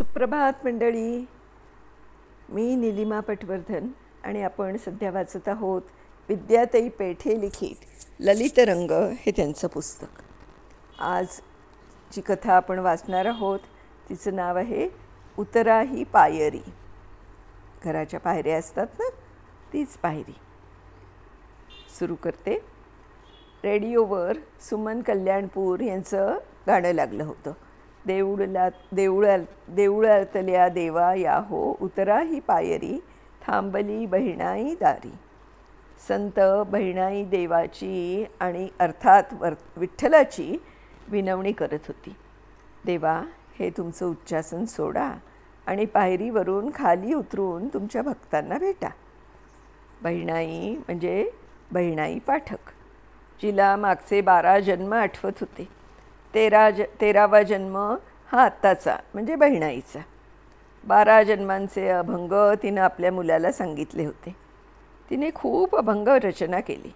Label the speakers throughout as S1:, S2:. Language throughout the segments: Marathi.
S1: सुप्रभात मंडळी. मी नीलिमा पटवर्धन आणि आपण सध्या वाचत आहोत विद्याताई पेठे लिखित ललित रंग हे त्यांचं पुस्तक. आज जी कथा आपण वाचणार आहोत तिचं नाव आहे उतरा ही पायरी. घराच्या पायऱ्या असतात ना, तीच पायरी. सुरू करते. रेडिओवर सुमन कल्याणपूर यांचं गाणं लागलं होतं. देऊळातल्या देवा या हो उतरा ही पायरी, थांबली बहिणाई दारी. संत बहिणाई देवाची आणि अर्थात विठ्ठलाची विनवणी करत होती. देवा, हे तुमचं उच्चासन सोडा आणि पायरीवरून खाली उतरून तुमच्या भक्तांना भेटा. बहिणाई म्हणजे बहिणाई पाठक, जिला मागचे 12 जन्म आठवत होते. 13वा जन्म हा आत्ताचा म्हणजे बहिणाईचा. 12 जन्मांचे अभंग तिनं आपल्या मुलाला सांगितले होते. तिने खूप अभंग रचना केली.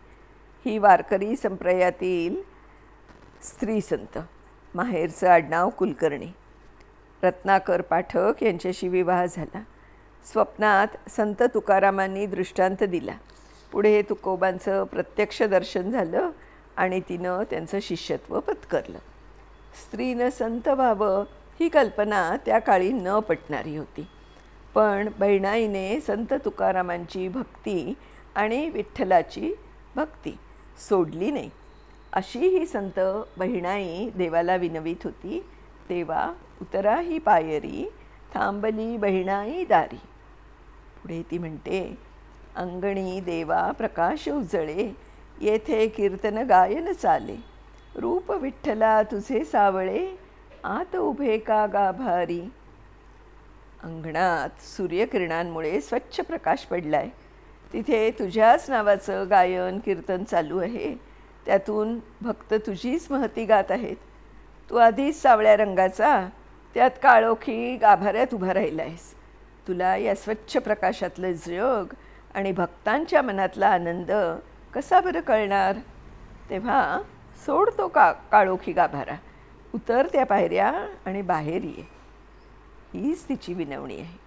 S1: ही वारकरी संप्रदायातील स्त्री संत. माहेरचं आडनाव कुलकर्णी. रत्नाकर पाठक यांच्याशी विवाह झाला. स्वप्नात संत तुकारामांनी दृष्टांत दिला. पुढे तुकोबांचं प्रत्यक्ष दर्शन झालं आणि तिनं त्यांचं शिष्यत्व पत्करलं. स्त्रीनं संत व्हावं ही कल्पना त्या काळी न पटणारी होती. पण बहिणाईने संत तुकारामांची भक्ती आणि विठ्ठलाची भक्ती सोडली नाही. अशी ही संत बहिणाई देवाला विनवीत होती. देवा, उतरा ही पायरी, थांबली बहिणाई दारी. पुढे ती म्हणते, अंगणी देवा प्रकाश उजळे, येथे कीर्तन गायन चाले. रूप विठ्ठला तुझे सावळे, आत उभे का गाभारी. अंगणात सूर्यकिरणांमुळे स्वच्छ प्रकाश पडलाय. तिथे तुझ्याच नावाचं गायन कीर्तन चालू आहे. त्यातून भक्त तुझीच महती गात आहेत. तू आधीच सावळ्या रंगाचा, त्यात काळोखी गाभाऱ्यात उभा राहिला आहेस. तुला या स्वच्छ प्रकाशातलं जग आणि भक्तांच्या मनातला आनंद कसा बरं कळणार? तेव्हा सोड तो काळोखी गाभारा, उतर त्या पायऱ्या आणि बाहेर ये. हीच तिची विनवणी आहे.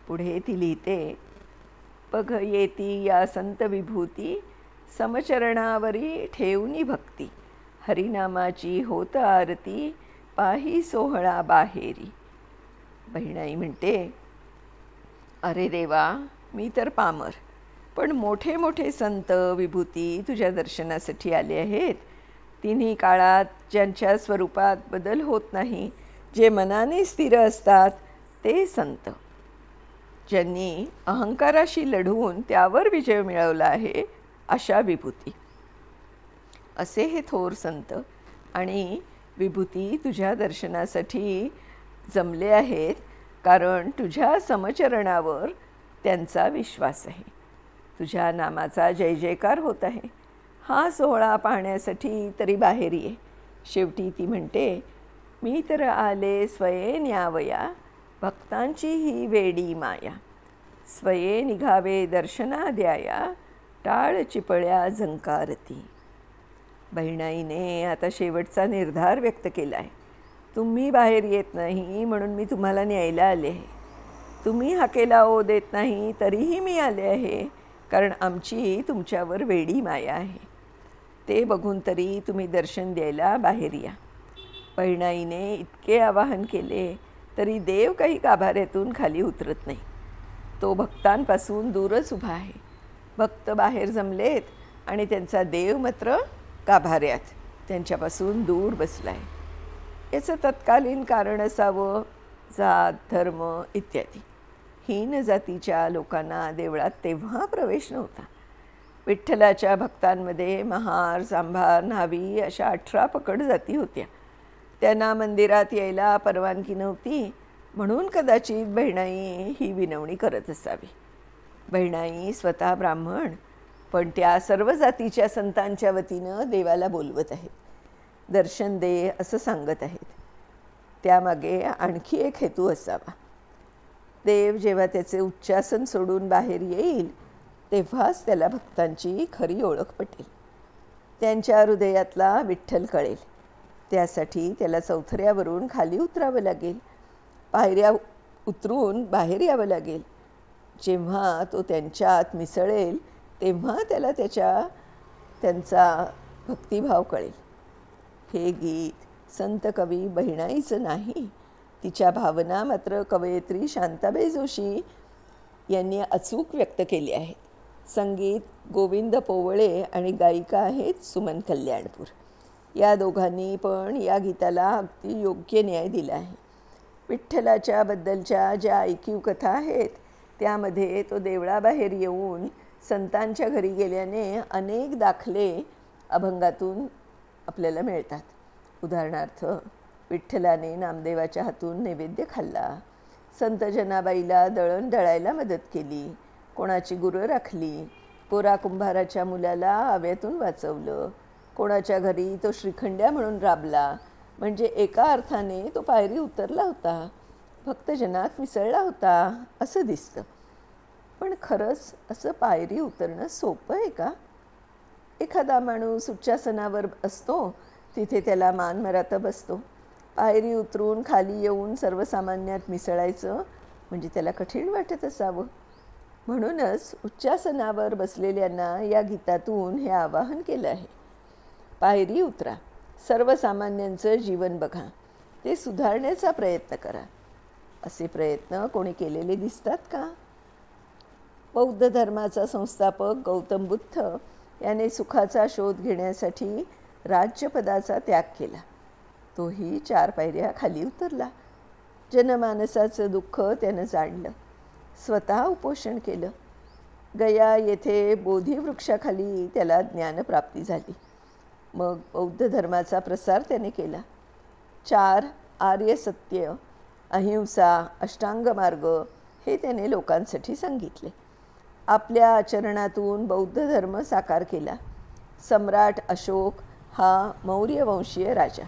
S1: पुढे ती लिहिते, बघ येती या संत विभूती, समचरणावरी ठेवनी भक्ती. हरिनामाची होत आरती, पाही सोहळा बाहेरी. बहिणाई म्हणते, अरे देवा, मी तर पामर, पण मोठे मोठे संत विभूती तुझ्या दर्शनासाठी आले आहेत. तिन्ही काळात ज्यांच्या स्वरूपात बदल होत नाही, जे मनाने स्थिर असतात, ते संत. ज्यांनी अहंकाराशी लढून त्यावर विजय मिळवला आहे, अशा विभूती. असे हे थोर संत आणि विभूती तुझ्या दर्शनासाठी जमले आहेत, कारण तुझ्या समचरणावर त्यांचा विश्वास आहे. तुझ्या नामाचा जय जयकार होत आहे. हा सोहळा पाहण्यासाठी तरी बाहेर ये. शेवटी ती म्हणते, मी तर आले स्वये न्यावया, भक्तांची ही वेडी माया. स्वये निघावे दर्शना द्याया, टाळ चिपळ्या झंकारती. बहिणाईने आता शेवटचा निर्धार व्यक्त केला आहे. तुम्ही बाहेर येत नाही म्हणून मी तुम्हाला न्यायला आले आहे. तुम्ही हाकेला ओ देत नाही तरीही मी आले आहे, कारण आमची तुमच्यावर वेडी माया आहे. ते बघून तरी तुम्ही दर्शन द्यायला बाहेर या. बहिणाईने इतके आवाहन केले तरी देव काही गाभाऱ्यातून खाली उतरत नाही. तो भक्तांपासून दूरच उभा आहे. भक्त बाहेर जमलेत आणि त्यांचा देव मात्र गाभाऱ्यात त्यांच्यापासून दूर बसला आहे. याचं तत्कालीन कारण असावं जात, धर्म इत्यादी. हीन जातीच्या लोकांना देवळात तेव्हा प्रवेश नव्हता. विठ्ठलाच्या भक्तांमध्ये महार, सांभार, न्हावी अशा 18 पकड जाती होत्या. त्यांना मंदिरात यायला परवानगी नव्हती, म्हणून कदाचित बहिणाई ही विनवणी करत असावी. बहिणाई स्वतः ब्राह्मण, पण त्या सर्व जातीच्या संतांच्या वतीनं देवाला बोलवत आहेत. दर्शन दे असं सांगत आहेत. त्यामागे आणखी एक हेतू असावा. देव जेव्हा त्याचे उच्चासन सोडून बाहेर येईल, तेव्हाच त्याला भक्तांची खरी ओळख पटेल. त्यांच्या हृदयातला विठ्ठल कळेल. त्यासाठी त्याला चौथऱ्यावरून खाली उतरावं लागेल. पायऱ्या उतरून बाहेर यावं लागेल. जेव्हा तो त्यांच्यात मिसळेल तेव्हा त्याला त्यांचा भक्तिभाव कळेल. हे गीत संत कवी बहिणाईचं नाही, तिच्या भावना मात्र कवयित्री शांताबाई जोशी यांनी अचूक व्यक्त केली आहेत. संगीत गोविंद पोवळे आणि गायिका आहेत सुमन कल्याणपूर. या दोघांनी पण या गीताला अगदी योग्य न्याय दिला आहे. विठ्ठलाच्या बद्दलच्या ज्या ऐकीव कथा आहेत त्यामध्ये तो देवळाबाहेर येऊन संतांच्या घरी गेल्याने अनेक दाखले अभंगातून आपल्याला मिळतात. उदाहरणार्थ, विठ्ठलाने नामदेवाच्या हातून नैवेद्य खाल्ला, संत जनाबाईला दळण दळायला मदत केली, कोणाची गुरं राखली, कोरा कुंभाराच्या मुलाला आव्यातून वाचवलं, कोणाच्या घरी तो श्रीखंड्या म्हणून राबला. म्हणजे एका अर्थाने तो पायरी उतरला होता, भक्तजनात मिसळला होता असं दिसतं. पण खरंच असं पायरी उतरणं सोपं आहे का? एखादा माणूस उच्चासनावर असतो, तिथे त्याला मान मरातब असतो. पायरी उतरून खाली येऊन सर्वसामान्यात मिसळायचं म्हणजे त्याला कठीण वाटत असावं. म्हणूनच उच्चासनावर बसलेल्यांना या गीतातून हे आवाहन केलं आहे. पायरी उतरा, सर्वसामान्यांचं जीवन बघा, ते सुधारण्याचा प्रयत्न करा. असे प्रयत्न कोणी केलेले दिसतात का? बौद्ध धर्माचा संस्थापक गौतम बुद्ध याने सुखाचा शोध घेण्यासाठी राज्यपदाचा त्याग केला. तोही 4 पायऱ्या खाली उतरला. जनमानसाचं दुःख त्यानं जाणलं, स्वतः उपोषण केलं. गया येथे बोधिवृक्षाखाली त्याला ज्ञानप्राप्ती झाली. मग बौद्ध धर्माचा प्रसार त्याने केला. 4 आर्य सत्य, अहिंसा, अष्टांग मार्ग हे त्याने लोकांसाठी सांगितले. आपल्या आचरणातून बौद्ध धर्म साकार केला. सम्राट अशोक हा मौर्यवंशीय राजा.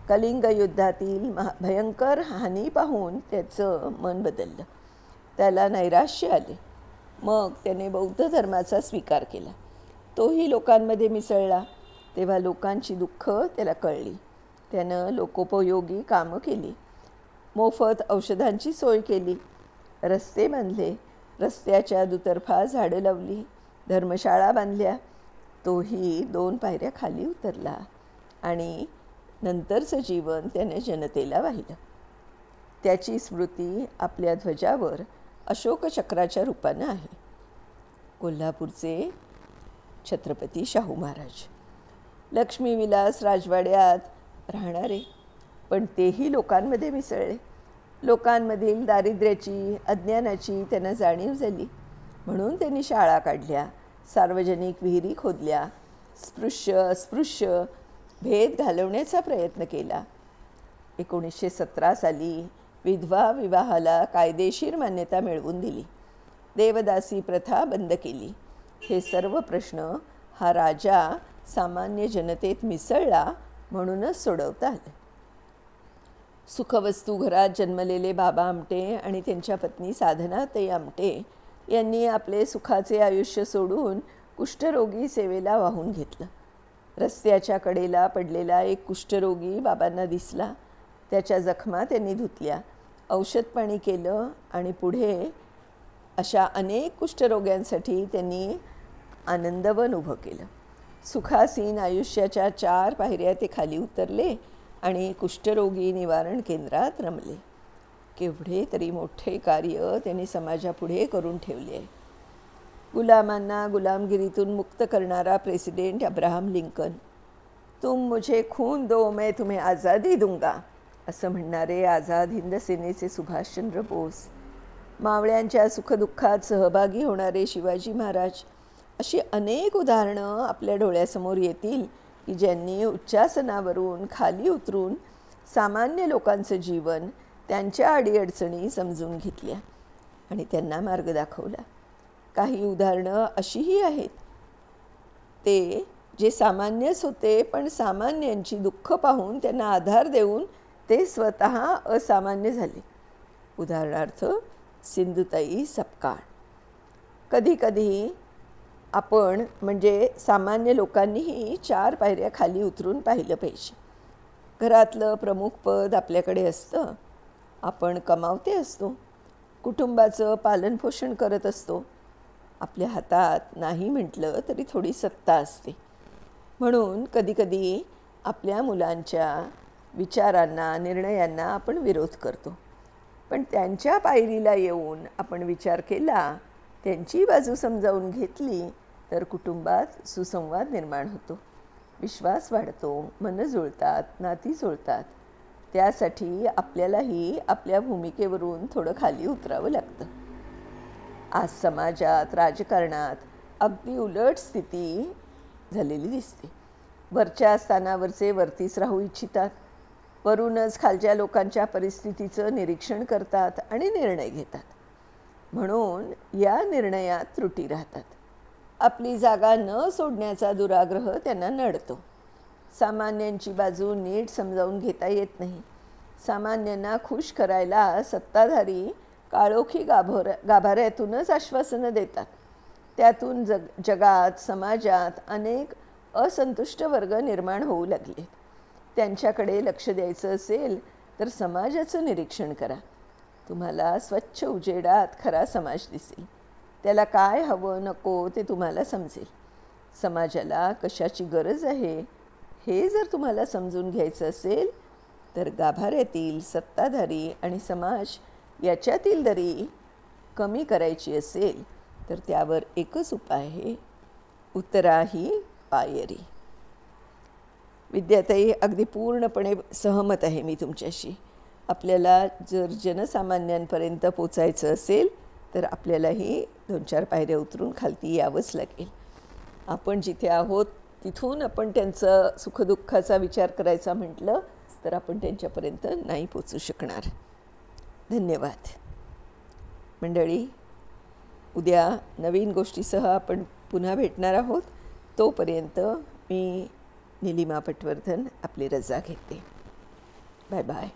S1: कलिंग युद्धातील भयंकर हानी पाहून त्याचं मन बदललं, त्याला नैराश्य आले. मग त्याने बौद्ध धर्माचा स्वीकार केला. तोही लोकांमध्ये मिसळला. तेव्हा लोकांची दुःख त्याला कळली. त्यानं लोकोपयोगी कामं केली, मोफत औषधांची सोय केली, रस्ते बांधले, रस्त्याच्या दुतर्फा झाडं लावली, धर्मशाळा बांधल्या. तोही 2 पायऱ्या खाली उतरला आणि नंतरचं जीवन त्याने जनतेला वाहिलं. त्याची स्मृती आपल्या ध्वजावर अशोकचक्राच्या रूपानं आहे. कोल्हापूरचे छत्रपती शाहू महाराज लक्ष्मीविलास राजवाड्यात राहणारे, पण तेही लोकांमध्ये मिसळले. लोकांमधील दारिद्र्याची, अज्ञानाची त्यांना जाणीव झाली. म्हणून त्यांनी शाळा काढल्या, सार्वजनिक विहिरी खोदल्या, स्पृश्य अस्पृश्य भेद घालवण्याचा प्रयत्न केला. 1917 साली विधवा विवाहाला कायदेशीर मान्यता मिळवून दिली. देवदासी प्रथा बंद केली. हे सर्व प्रश्न हा राजा सामान्य जनतेत मिसळला म्हणूनच सोडवता आले. सुखवस्तू घरात जन्मलेले बाबा आमटे आणि त्यांच्या पत्नी साधनाताई आमटे यांनी आपले सुखाचे आयुष्य सोडून कुष्ठरोगी सेवेला वाहून घेतलं. रस्त्याच्या कडेला पडलेला एक कुष्ठरोगी बाबांना दिसला. त्याच्या जखमा त्यांनी धुतल्या, औषधपाणी केलं आणि पुढे अशा अनेक कुष्ठरोग्यांसाठी त्यांनी आनंदवन उभं केलं. सुखासीन आयुष्याच्या 4 पायऱ्या ते खाली उतरले आणि कुष्ठरोगी निवारण केंद्रात रमले. केवढे तरी मोठे कार्य त्यांनी समाजापुढे करून ठेवले. गुलामांना गुलामगिरीतून मुक्त करणारा प्रेसिडेंट अब्राहम लिंकन, तुम मुझे खून दो मैं तुम्हें आज़ादी दूंगा असं म्हणणारे आझाद हिंद सेनेचे सुभाषचंद्र बोस, मावळ्यांच्या सुखदुःखात सहभागी होणारे शिवाजी महाराज, अशी अनेक उदाहरणं आपल्या डोळ्यासमोर येतील की ज्यांनी उच्चासनावरून खाली उतरून सामान्य लोकांचं जीवन, त्यांच्या अडीअडचणी समजून घेतल्या आणि त्यांना मार्ग दाखवला. काही उदाहरणं अशीही आहेत, ते जे सामान्यच होते पण सामान्यांची दुःख पाहून त्यांना आधार देऊन ते स्वतः असामान्य झाले. उदाहरणार्थ सिंधुताई सपकाळ. कधीकधी आपण म्हणजे सामान्य लोकांनीही 4 पायऱ्या खाली उतरून पाहिलं पाहिजे. घरातलं प्रमुख पद आपल्याकडे असतं, आपण कमावते असतो, कुटुंबाचं पालनपोषण करत असतो. आपल्या हातात नाही म्हटलं तरी थोडी सत्ता असते. म्हणून कधीकधी आपल्या मुलांच्या विचारांना, निर्णयांना आपण विरोध करतो. पण त्यांच्या पायरीला येऊन आपण विचार केला, त्यांची बाजू समजावून घेतली, तर कुटुंबात सुसंवाद निर्माण होतो, विश्वास वाढतो, मनं जुळतात, नाती जुळतात. त्यासाठी आपल्यालाही आपल्या भूमिकेवरून थोडं खाली उतरावं लागतं. आज समाजात, राजकारणात अगदी उलट स्थिती झालेली दिसते. वरच्या स्थानावरचे वरतीच राहू इच्छितात, वरूनच खालच्या लोकांच्या परिस्थितीचं निरीक्षण करतात आणि निर्णय घेतात. म्हणून या निर्णयात त्रुटी राहतात. आपली जागा न सोडण्याचा दुराग्रह त्यांना नडतो. सामान्यांची बाजू नीट समजावून घेता येत नाही. सामान्यांना खुश करायला सत्ताधारी काळोखी गाभाऱ्यातूनच आश्वासनं देतात. त्यातून जगात, समाजात अनेक असंतुष्ट वर्ग निर्माण होऊ लागले. त्यांच्याकडे लक्ष द्यायचं असेल तर समाजाचं निरीक्षण करा. तुम्हाला स्वच्छ उजेडात खरा समाज दिसेल. त्याला काय हवं नको ते तुम्हाला समजेल. समाजाला कशाची गरज आहे हे जर तुम्हाला समजून घ्यायचं असेल तर गाभाऱ्यातील सत्ताधारी आणि समाज याच्यातील दरी कमी करायची असेल तर त्यावर एकच उपाय आहे, उतराही पायरी. विद्याताई, अगदी पूर्णपणे सहमत आहे मी तुमच्याशी. आपल्याला जर जनसामान्यांपर्यंत पोचायचं असेल तर आपल्यालाही 2-4 पायऱ्या उतरून खालती यावंच लागेल. आपण जिथे आहोत तिथून आपण त्यांचं सुखदुःखाचा विचार करायचा म्हटलं तर आपण त्यांच्यापर्यंत नाही पोचू शकणार. धन्यवाद. मंडळी, उद्या नवीन गोष्टीसह आपण पुन्हा भेटणार आहोत. तोपर्यंत मी निलिमा पटवर्धन आपली रजा घेते. Bye bye.